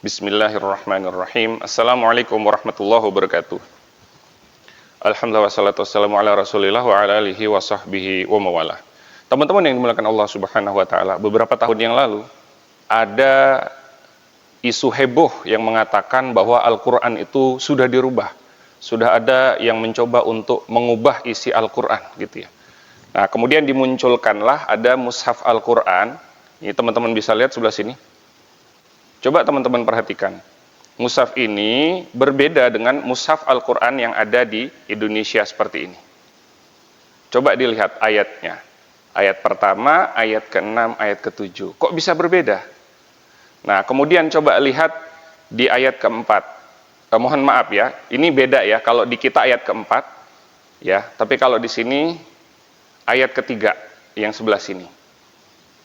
Bismillahirrahmanirrahim. Assalamualaikum warahmatullahi wabarakatuh. Alhamdulillah wassalatu wassalamu ala rasulillah wa ala alihi wa sahbihi wa mawalah. Teman-teman yang dimuliakan Allah subhanahu wa ta'ala, beberapa tahun yang lalu ada isu heboh yang mengatakan bahwa Al-Quran itu sudah dirubah. Sudah ada yang mencoba untuk mengubah isi Al-Quran gitu ya. Nah, kemudian dimunculkanlah ada mushaf Al-Quran. Ini teman-teman bisa lihat sebelah sini. Coba teman-teman perhatikan. Mushaf ini berbeda dengan mushaf Al-Quran yang ada di Indonesia seperti ini. Coba dilihat ayatnya. Ayat pertama, ayat ke-6, ayat ke-7. Kok bisa berbeda? Nah, kemudian coba lihat di ayat ke-4. Mohon maaf ya, ini beda ya. Kalau di kita ayat ke-4, ya. Tapi kalau di sini ayat ke-3 yang sebelah sini.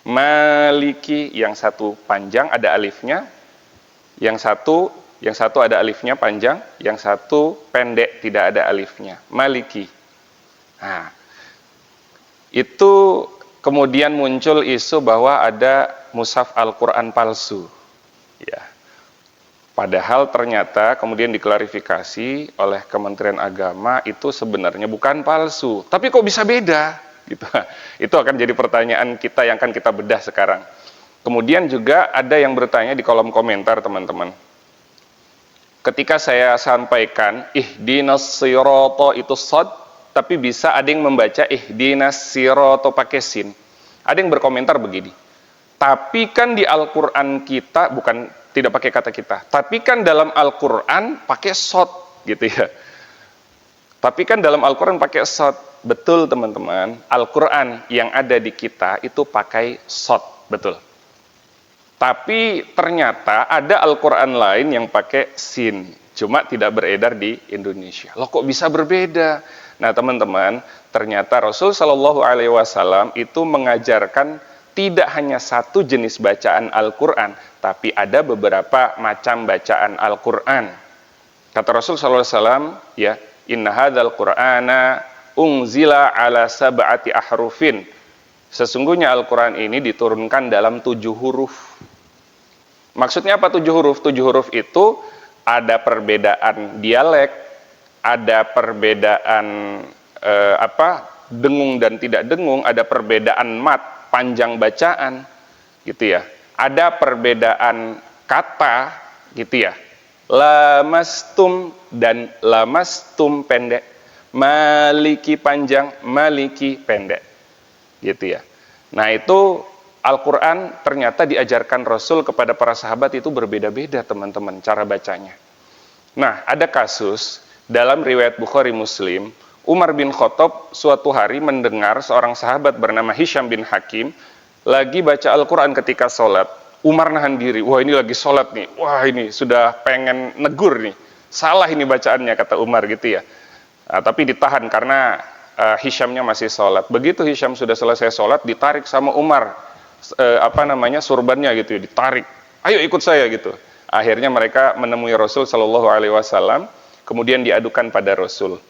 Maliki, yang satu panjang ada alifnya, yang satu ada alifnya panjang, yang satu pendek tidak ada alifnya. Maliki. Nah, itu kemudian muncul isu bahwa ada mushaf Al-Quran palsu. Ya. Padahal ternyata kemudian diklarifikasi oleh Kementerian Agama itu sebenarnya bukan palsu. Tapi kok bisa beda? Gitu. Itu akan jadi pertanyaan kita yang akan kita bedah sekarang. Kemudian juga ada yang bertanya di kolom komentar, teman-teman. Ketika saya sampaikan ihdinas sirata itu shad, tapi bisa ada yang membaca ihdinas sirata pakai sin. Ada yang berkomentar begini. Tapi kan di Al-Qur'an kita bukan tidak pakai kata kita. Tapi kan dalam Al-Qur'an pakai shad gitu ya. Tapi kan dalam Al-Qur'an pakai shad. Betul teman-teman, Al-Quran yang ada di kita itu pakai shad, betul. Tapi ternyata ada Al-Quran lain yang pakai sin, cuma tidak beredar di Indonesia. Loh kok bisa berbeda? Nah teman-teman, ternyata Rasul Shallallahu Alaihi Wasallam itu mengajarkan tidak hanya satu jenis bacaan Al-Quran, tapi ada beberapa macam bacaan Al-Quran. Kata Rasul Shallallahu Alaihi Wasallam, ya, inna hadzal Qur'ana unzila ala sab'ati ahrufin. Sesungguhnya Al-Quran ini diturunkan dalam 7 huruf. Maksudnya apa 7 huruf? 7 huruf itu ada perbedaan dialek, ada perbedaan dengung dan tidak dengung, ada perbedaan mat, panjang bacaan, gitu ya. Ada perbedaan kata, gitu ya. Lamastum dan lamastum pendek. Maliki panjang, maliki pendek, gitu ya. Nah itu Al-Quran ternyata diajarkan Rasul kepada para sahabat itu berbeda-beda teman-teman cara bacanya. Nah ada kasus dalam riwayat Bukhari Muslim, Umar bin Khattab suatu hari mendengar seorang sahabat bernama Hisham bin Hakim lagi baca Al-Quran ketika sholat. Umar nahan diri, wah ini lagi sholat nih, wah ini sudah pengen negur nih, salah ini bacaannya kata Umar gitu ya. Nah, tapi ditahan karena Hishamnya masih sholat. Begitu Hisham sudah selesai sholat, ditarik sama Umar, surbannya gitu ya, ditarik. Ayo ikut saya gitu. Akhirnya mereka menemui Rasul Shallallahu Alaihi Wasallam, kemudian diadukan pada Rasul.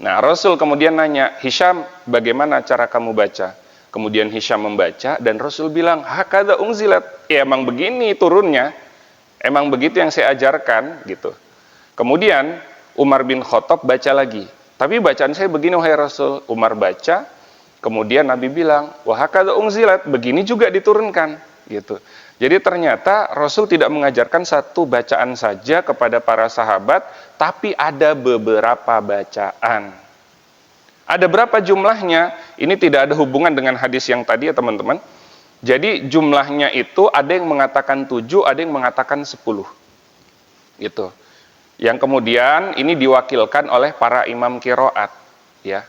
Nah, Rasul kemudian nanya, Hisham, bagaimana cara kamu baca? Kemudian Hisham membaca dan Rasul bilang, hakadha unzilat. Ya emang begini turunnya, emang begitu yang saya ajarkan gitu. Kemudian Umar bin Khattab baca lagi. Tapi bacaan saya begini wahai Rasul. Umar baca, kemudian Nabi bilang, wa hakadha unzilat, begini juga diturunkan, gitu. Jadi ternyata Rasul tidak mengajarkan satu bacaan saja kepada para sahabat, tapi ada beberapa bacaan. Ada berapa jumlahnya? Ini tidak ada hubungan dengan hadis yang tadi ya teman-teman. Jadi jumlahnya itu ada yang mengatakan 7, ada yang mengatakan 10. Gitu. Yang kemudian ini diwakilkan oleh para imam qiraat, ya.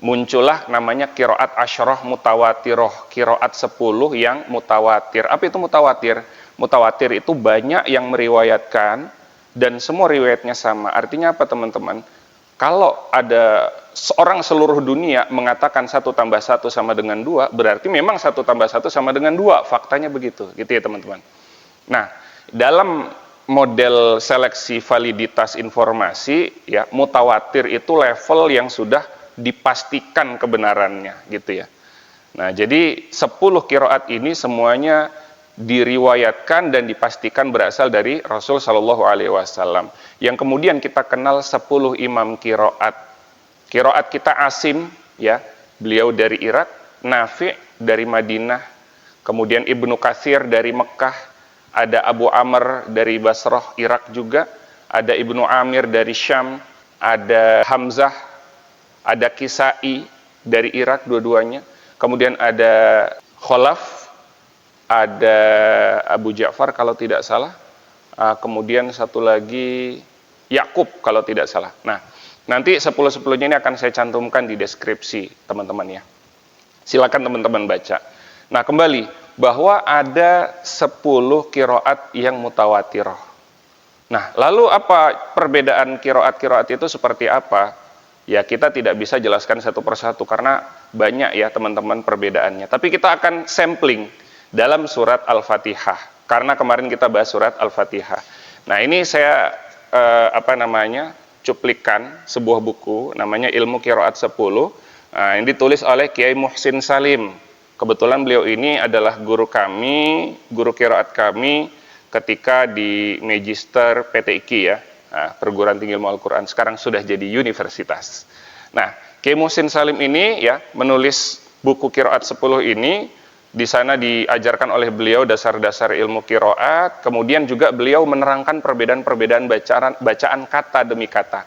Muncullah namanya qiraat asyroh mutawatiroh, qiraat 10 yang mutawatir. Apa itu mutawatir? Mutawatir itu banyak yang meriwayatkan dan semua riwayatnya sama. Artinya apa teman-teman? Kalau ada seorang seluruh dunia mengatakan 1 tambah 1 sama dengan 2, berarti memang 1 tambah 1 sama dengan 2. Faktanya begitu, gitu ya teman-teman. Nah, dalam model seleksi validitas informasi, ya, mutawatir itu level yang sudah dipastikan kebenarannya, gitu ya. Nah, jadi 10 qiraat ini semuanya diriwayatkan dan dipastikan berasal dari Rasul Shallallahu Alaihi Wasallam. Yang kemudian kita kenal 10 imam kiroat. Kiroat kita Asim, ya, beliau dari Irak, Nafi' dari Madinah, kemudian Ibnu Katsir dari Mekah, ada Abu Amr dari Basrah, Irak juga, ada Ibnu Amir dari Syam, ada Hamzah, ada Kisai dari Irak dua-duanya, kemudian ada Khalaf, ada Abu Ja'far kalau tidak salah, kemudian satu lagi Yakub kalau tidak salah. Nah, nanti 10-10-nya ini akan saya cantumkan di deskripsi teman-teman ya. Silakan teman-teman baca. Nah, kembali bahwa ada 10 kiroat yang mutawatirah. Nah, lalu apa perbedaan kiroat-kiroat itu seperti apa? Ya, kita tidak bisa jelaskan satu persatu karena banyak ya teman-teman perbedaannya. Tapi kita akan sampling dalam surat Al-Fatihah. Karena kemarin kita bahas surat Al-Fatihah. Nah, ini saya cuplikan sebuah buku namanya Ilmu Qiraat 10 yang ditulis oleh Kiai Muhsin Salim. Kebetulan beliau ini adalah guru kami, guru qiraat kami ketika di Magister PTIQ ya, Perguruan Tinggi Ilmu Al-Quran, sekarang sudah jadi universitas. Nah, Kiai Muhsin Salim ini ya menulis buku Qiraat 10 ini. Di sana diajarkan oleh beliau dasar-dasar ilmu qiraat, kemudian juga beliau menerangkan perbedaan-perbedaan bacaan kata demi kata.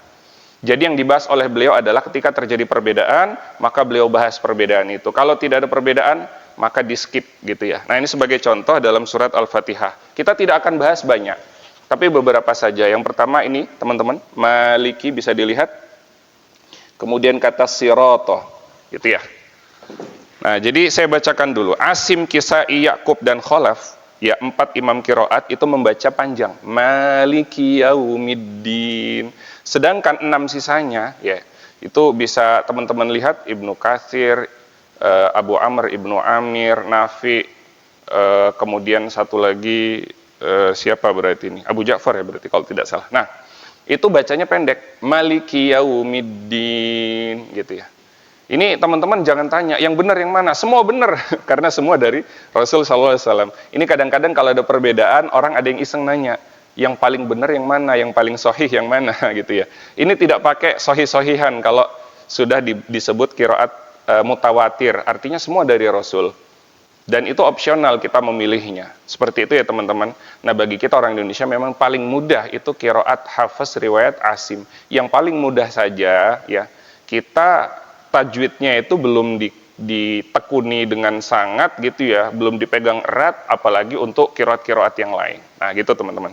Jadi yang dibahas oleh beliau adalah ketika terjadi perbedaan, maka beliau bahas perbedaan itu. Kalau tidak ada perbedaan, maka di skip gitu ya. Nah, ini sebagai contoh dalam surat Al-Fatihah. Kita tidak akan bahas banyak, tapi beberapa saja. Yang pertama ini, teman-teman, Maliki bisa dilihat. Kemudian kata Sirata, gitu ya. Nah, jadi saya bacakan dulu. Asim, Kisai, Yakub, dan Khalaf, ya 4 imam kiroat itu membaca panjang. Maliki yaumiddin. Sedangkan 6 sisanya, ya itu bisa teman-teman lihat Ibnu Katsir, Abu Amr, Ibnu Amir, Nafi, kemudian satu lagi siapa berarti ini? Abu Ja'far ya berarti kalau tidak salah. Nah, itu bacanya pendek. Maliki yaumiddin, gitu ya. Ini teman-teman jangan tanya, yang benar yang mana? Semua benar, karena semua dari Rasul SAW. Ini kadang-kadang kalau ada perbedaan, orang ada yang iseng nanya, yang paling benar yang mana? Yang paling sahih yang mana? Gitu ya. Ini tidak pakai sahih-sahihan kalau sudah disebut qiraat mutawatir, artinya semua dari Rasul. Dan itu opsional kita memilihnya. Seperti itu ya teman-teman. Nah, bagi kita orang Indonesia memang paling mudah itu qiraat Hafs riwayat Asim. Yang paling mudah saja ya, kita tajwidnya itu belum ditekuni dengan sangat gitu ya, belum dipegang erat, apalagi untuk qiraat-qiraat yang lain. Nah, gitu teman-teman.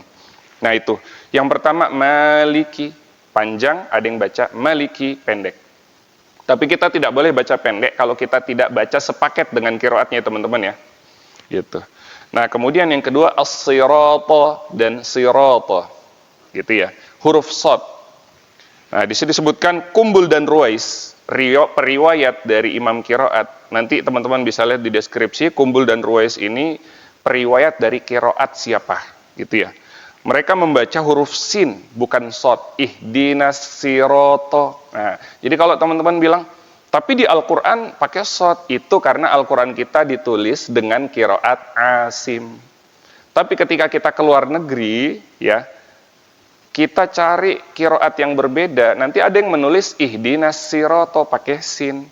Nah, itu. Yang pertama Maliki panjang, ada yang baca Maliki pendek. Tapi kita tidak boleh baca pendek kalau kita tidak baca sepaket dengan qiraatnya teman-teman ya. Gitu. Nah, kemudian yang kedua as-sirata dan sirata. Gitu ya. Huruf shad. Nah, di sini disebutkan Kumbul dan Ruwais. Periwayat dari imam qiraat. Nanti teman-teman bisa lihat di deskripsi, Kumbul dan Ruwais ini periwayat dari qiraat siapa, gitu ya. Mereka membaca huruf sin, bukan shad. Ihdinas sirata. Nah, jadi kalau teman-teman bilang, tapi di Al-Quran pakai shad, itu karena Al-Quran kita ditulis dengan qiraat Asim. Tapi ketika kita keluar negeri, ya, kita cari qiraat yang berbeda, nanti ada yang menulis ihdinas sirata pakai sin.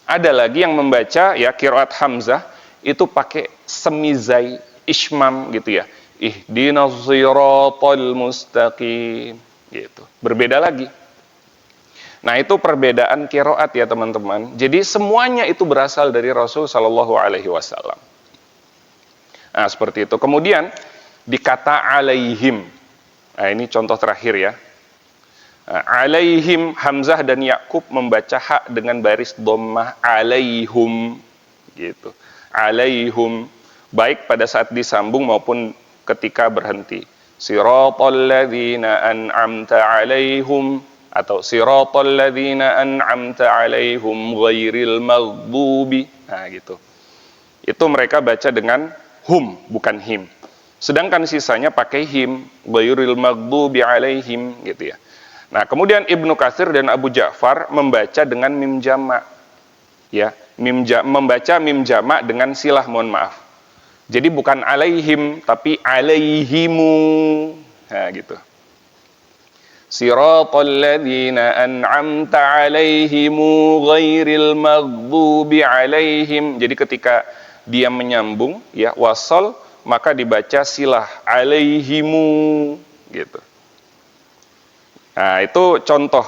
Ada lagi yang membaca ya qiraat Hamzah itu pakai semizai ismam gitu ya. Ihdinas siratal mustaqim gitu. Berbeda lagi. Nah, itu perbedaan qiraat ya teman-teman. Jadi semuanya itu berasal dari Rasul sallallahu alaihi wasallam. Nah, seperti itu. Kemudian dikata alaihim. Nah, ini contoh terakhir ya. Alaihim, Hamzah dan Yakub membaca hak dengan baris dhammah alaihum gitu. Alaihum, baik pada saat disambung maupun ketika berhenti. Siratal ladzina an'amta alaihum atau siratal ladzina an'amta alaihum ghairil maghdubi. Nah, gitu. Itu mereka baca dengan hum, bukan him. Sedangkan sisanya pakai him, ghairil maghdubi alaihim gitu ya. Nah, kemudian Ibnu Katsir dan Abu Ja'far membaca dengan mim jamak. Ya, membaca mim jamak dengan silah, mohon maaf. Jadi bukan alaihim, tapi alaihimu. Nah, gitu. Siratal ladzina an'amta alaihimu ghairil maghdubi alaihim. Jadi ketika dia menyambung ya wasal, maka dibaca silah alaihimu gitu. Nah, itu contoh.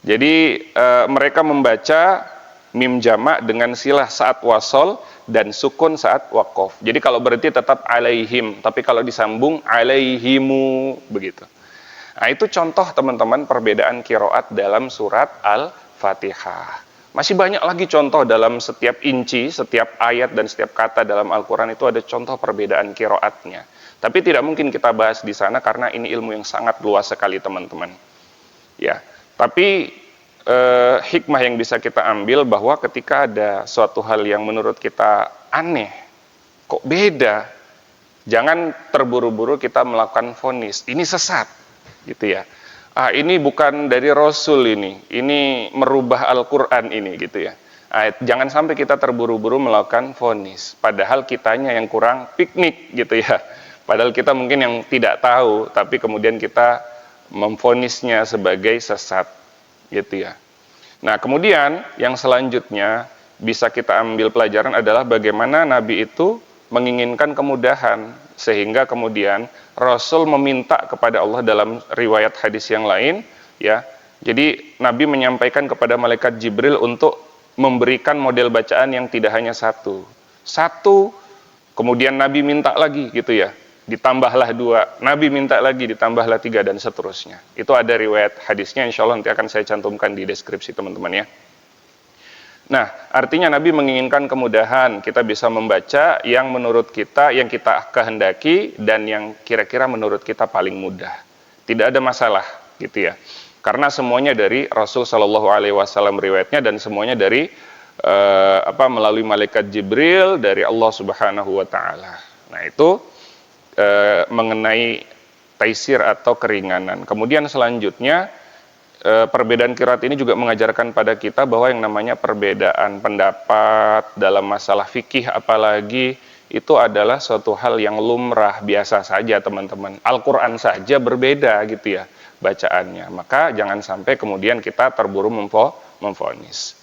Jadi mereka membaca mim jamak dengan silah saat wasal dan sukun saat waqaf. Jadi kalau berarti tetap alaihim, tapi kalau disambung alaihimu begitu. Nah, itu contoh teman-teman perbedaan qiraat dalam surat Al-Fatihah. Masih banyak lagi contoh dalam setiap inci, setiap ayat dan setiap kata dalam Al-Qur'an itu ada contoh perbedaan qiraatnya. Tapi tidak mungkin kita bahas di sana karena ini ilmu yang sangat luas sekali teman-teman. Ya, tapi hikmah yang bisa kita ambil bahwa ketika ada suatu hal yang menurut kita aneh, kok beda, jangan terburu-buru kita melakukan vonis, ini sesat, gitu ya. Ini bukan dari Rasul ini merubah Al-Quran ini, gitu ya. Jangan sampai kita terburu-buru melakukan vonis, padahal kitanya yang kurang piknik, gitu ya. Padahal kita mungkin yang tidak tahu, tapi kemudian kita memvonisnya sebagai sesat, gitu ya. Nah, kemudian yang selanjutnya bisa kita ambil pelajaran adalah bagaimana Nabi itu menginginkan kemudahan, sehingga kemudian Rasul meminta kepada Allah dalam riwayat hadis yang lain, ya. Jadi Nabi menyampaikan kepada malaikat Jibril untuk memberikan model bacaan yang tidak hanya satu, kemudian Nabi minta lagi, gitu ya. Ditambahlah 2, Nabi minta lagi, ditambahlah 3, dan seterusnya. Itu ada riwayat hadisnya, insya Allah nanti akan saya cantumkan di deskripsi teman-teman ya. Nah, artinya Nabi menginginkan kemudahan, kita bisa membaca yang menurut kita, yang kita kehendaki, dan yang kira-kira menurut kita paling mudah. Tidak ada masalah, gitu ya. Karena semuanya dari Rasul Shallallahu Alaihi Wasallam riwayatnya, dan semuanya dari melalui malaikat Jibril dari Allah Subhanahu Wa Taala. Nah, itu mengenai taisir atau keringanan. Kemudian selanjutnya perbedaan qiraat ini juga mengajarkan pada kita bahwa yang namanya perbedaan pendapat dalam masalah fikih apalagi itu adalah suatu hal yang lumrah, biasa saja teman-teman. Al-Quran saja berbeda gitu ya bacaannya, maka jangan sampai kemudian kita terburu memvonis.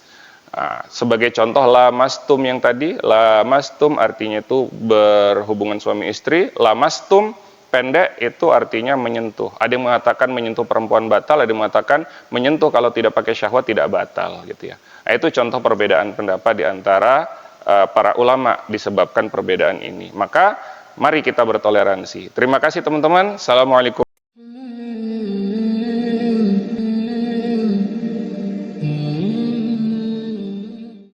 Nah, sebagai contoh lamastum yang tadi, lamastum artinya itu berhubungan suami istri, lamastum pendek itu artinya menyentuh. Ada yang mengatakan menyentuh perempuan batal, ada yang mengatakan menyentuh kalau tidak pakai syahwat tidak batal gitu ya. Nah, itu contoh perbedaan pendapat di antara para ulama disebabkan perbedaan ini. Maka mari kita bertoleransi. Terima kasih teman-teman. Assalamualaikum.